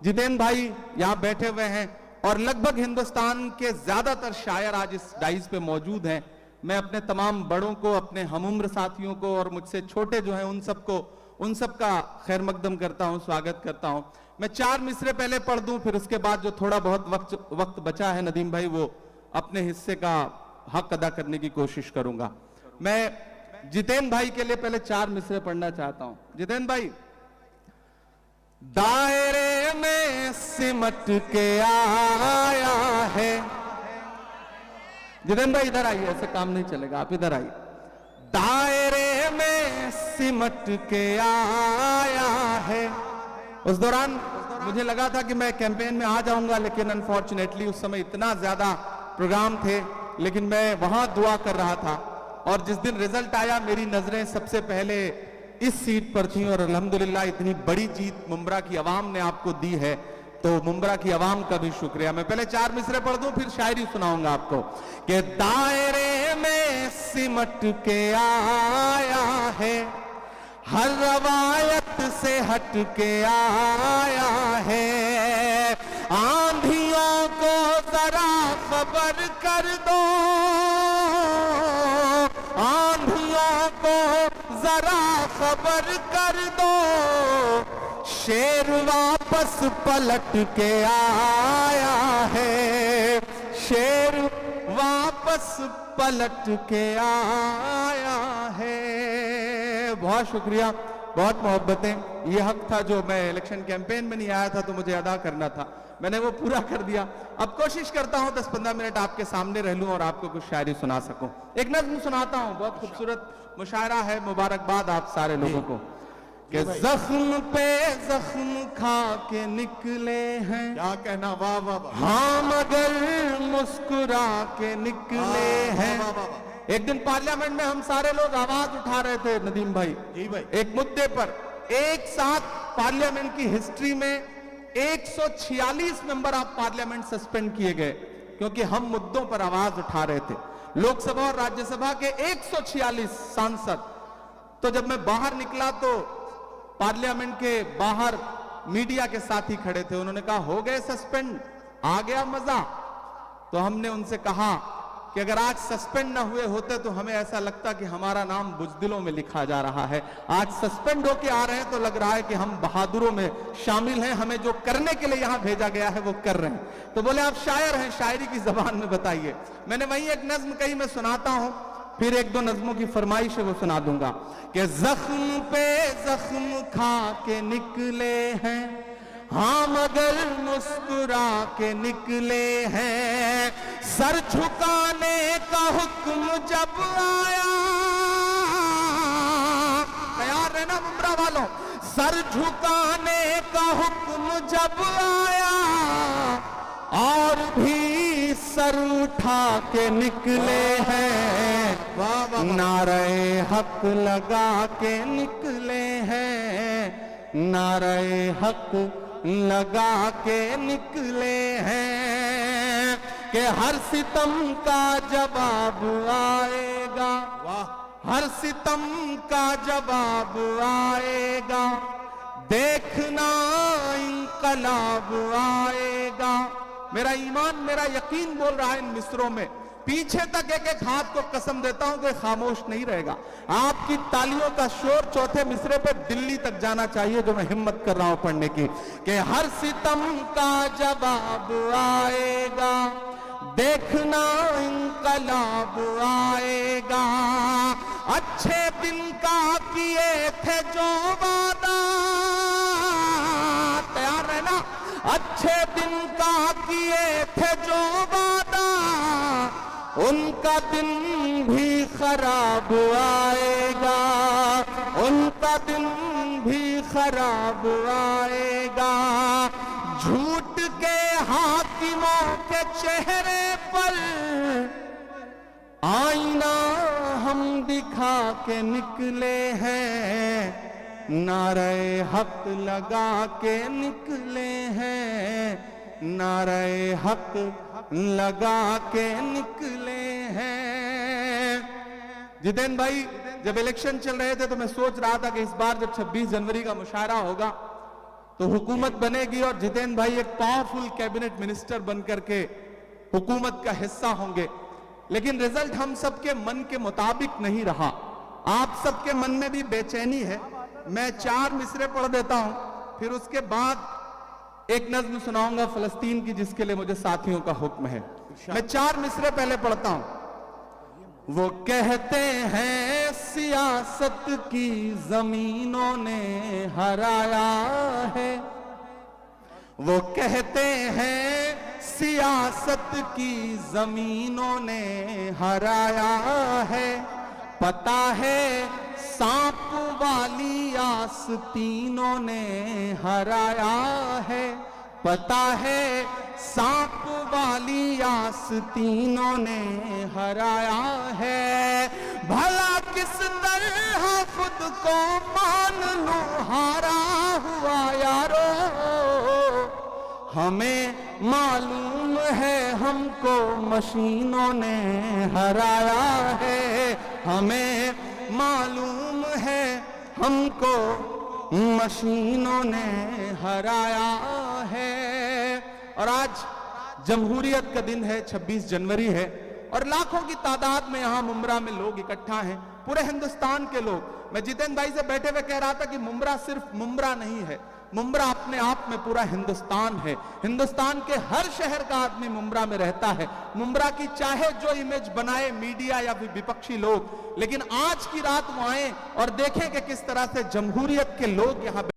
जितेंद्र भाई यहाँ बैठे हुए हैं और लगभग हिंदुस्तान के ज्यादातर शायर आज इस डाइस पे मौजूद हैं। मैं अपने तमाम बड़ों को, अपने हमउम्र साथियों को और मुझसे छोटे जो हैं उन सबका खैर मकदम करता हूं, स्वागत करता हूं। मैं 4 मिसरे पहले पढ़ दूं, फिर उसके बाद जो थोड़ा बहुत वक्त बचा है नदीम भाई, वो अपने हिस्से का हक अदा करने की कोशिश करूंगा। मैं जितेंद्र भाई के लिए पहले 4 मिसरे पढ़ना चाहता हूं। जितेंद्र भाई, दायरे में सिमट के आया है। जितेंद्र भाई इधर आइए, ऐसे काम नहीं चलेगा, आप इधर आइए। दायरे में सिमट के आया है। उस दौरान मुझे लगा था कि मैं कैंपेन में आ जाऊंगा, लेकिन अनफॉर्चुनेटली उस समय इतना ज्यादा प्रोग्राम थे, लेकिन मैं वहां दुआ कर रहा था। और जिस दिन रिजल्ट आया, मेरी नजरें सबसे पहले इस सीट पर थी और अल्हम्दुलिल्लाह इतनी बड़ी जीत मुंब्रा की आवाम ने आपको दी है, तो मुंब्रा की आवाम का भी शुक्रिया। मैं पहले 4 मिसरे पढ़ दूं, फिर शायरी सुनाऊंगा आपको कि दायरे में सिमट के आया है, हर रवायत से हट के आया है। आंधियों को जरा खबर कर दो, आंधियों को जरा खबर कर दो, शेर वापस पलट के आया है, शेर वापस पलट के आया है। बहुत शुक्रिया, बहुत मोहब्बतें। ये हक था जो मैं इलेक्शन कैंपेन में नहीं आया था तो मुझे अदा करना था, मैंने वो पूरा कर दिया। अब कोशिश करता हूं 10-15 मिनट आपके सामने रह लूं और आपको कुछ शायरी सुना सकूं। एक नज़्म सुनाता हूं, बहुत खूबसूरत मुशायरा है। मुबारकबाद आप सारे लोगों को कि जख्म पे जख्म खा के निकले हैं। क्या कहना, वाह वाह वाह। हाँ मगर मुस्कुरा के निकले हैं। एक दिन पार्लियामेंट में हम सारे लोग आवाज उठा रहे थे नदीम भाई, जी भाई, एक मुद्दे पर। एक साथ पार्लियामेंट की हिस्ट्री में 146 मेंबर ऑफ पार्लियामेंट सस्पेंड किए गए क्योंकि हम मुद्दों पर आवाज उठा रहे थे। लोकसभा और राज्यसभा के 146 सांसद। तो जब मैं बाहर निकला तो पार्लियामेंट के बाहर मीडिया के साथी खड़े थे, उन्होंने कहा हो गए सस्पेंड, आ गया मजा। तो हमने उनसे कहा कि अगर आज सस्पेंड ना हुए होते तो हमें ऐसा लगता कि हमारा नाम बुज़दिलों में लिखा जा रहा है। आज सस्पेंड होके आ रहे हैं तो लग रहा है कि हम बहादुरों में शामिल हैं, हमें जो करने के लिए यहां भेजा गया है वो कर रहे हैं। तो बोले आप शायर हैं, शायरी की जबान में बताइए। मैंने वही एक नज्म कही, मैं सुनाता हूं, फिर 1-2 नज्मों की फरमाइश है वो सुना दूंगा कि जख्म पे जख्म खा के निकले हैं, हाँ मगर मुस्कुरा के निकले हैं। सर झुकाने का हुक्म जब आया, तैयार रहना मुंब्रा वालों, सर झुकाने का हुक्म जब आया और भी सर उठा के निकले हैं। नारे हक लगा के निकले हैं, नारे हक लगा के निकले हैं कि हर सितम का जवाब आएगा, हर सितम का जवाब आएगा, देखना इंकलाब आएगा। मेरा ईमान, मेरा यकीन बोल रहा है इन मिसरों में। पीछे तक एक हाथ को कसम देता हूं कि खामोश नहीं रहेगा। आपकी तालियों का शोर चौथे मिसरे पे दिल्ली तक जाना चाहिए, जो मैं हिम्मत कर रहा हूं पढ़ने की कि हर सितम का जवाब आएगा, देखना इंकलाब आएगा। अच्छे दिन का किए थे जो वादा, तैयार रहना, अच्छे दिन का किए थे जो वादा, उनका दिन भी खराब आएगा, उनका दिन भी खराब आएगा। झूठ के हाकिमों के चेहरे पर आईना हम दिखा के निकले हैं, नारे हक लगा के निकले हैं, नारे हक लगा के निकले हैं। जितेंद्र भाई, जब इलेक्शन चल रहे थे तो मैं सोच रहा था कि इस बार जब 26 जनवरी का मुशायरा होगा तो हुकूमत बनेगी और जितेंद्र भाई एक पावरफुल कैबिनेट मिनिस्टर बनकर के हुकूमत का हिस्सा होंगे। लेकिन रिजल्ट हम सबके मन के मुताबिक नहीं रहा। आप सबके मन में भी बेचैनी है। मैं 4 मिसरे पढ़ देता हूं, फिर उसके बाद एक नज्म सुनाऊंगा फलस्तीन की, जिसके लिए मुझे साथियों का हुक्म है। मैं 4 मिसरे पहले पढ़ता हूं। वो कहते हैं सियासत की जमीनों ने हराया है, वो कहते हैं सियासत की जमीनों ने हराया है। पता है सांप वाली आस्तीनों ने हराया है, पता है सांप वाली आस्तीनों ने हराया है। भला किस तरह खुद को मान लूं हारा हुआ यारो, हमें मालूम है हमको मशीनों ने हराया है, हमें मालूम है हमको मशीनों ने हराया है। और आज जमहूरियत का दिन है, 26 जनवरी है, और लाखों की तादाद में यहां मुंब्रा में लोग इकट्ठा हैं, पूरे हिंदुस्तान के लोग। मैं जितेंद्र भाई से बैठे हुए कह रहा था कि मुंब्रा सिर्फ मुंब्रा नहीं है, मुंब्रा अपने आप में पूरा हिंदुस्तान है। हिंदुस्तान के हर शहर का आदमी मुंब्रा में रहता है। मुंब्रा की चाहे जो इमेज बनाए मीडिया या फिर विपक्षी लोग, लेकिन आज की रात वो आए और देखें कि किस तरह से जमहूरियत के लोग यहां